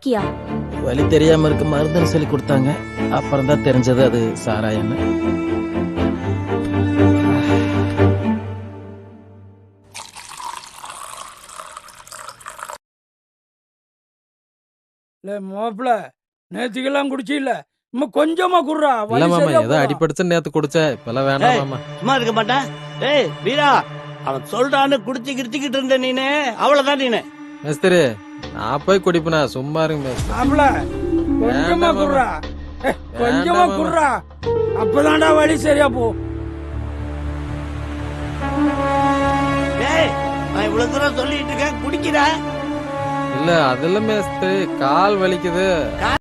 விஸ்கியா? வலி தெரியாம இருக்க மருந்துன்னு சொல்லி கொடுத்தாங்க. அப்புறம் தான் தெரிஞ்சது அது சாராயன்னு. மாப்பிள நேத்துக்கெல்லாம் குடிச்சு இல்ல இன்னும் கொஞ்சமா குடுறா. இல்ல மாமா, ஏதோ அடிபடிச்சு நேத்து குடிச்சேன். இப்பெல்லாம் வேண்டாம் மாமா. சும்மா இருக்க மாட்டேன். ஏய் வீரா, அவன் சொல்றான்னு குடிச்சு கிடிச்சுக்கிட்டு இருந்த நீனு, அவ்வளவுதான் நீனு. மேஸ்திரி, நான் போய் குடிப்பேனா? சும்மா இருங்க மேஸ்திரி. மாப்பிள கொஞ்சமா குடுறா, கொஞ்சமா குடுறா, அப்பதான்டா வழி சரியா போ. ஏய், நான் இவ்வளவு தூரம் சொல்லிட்டு இருக்கேன், குடிக்கிறா. இல்ல அதுல மேஸ்திரி, கால் வலிக்குது.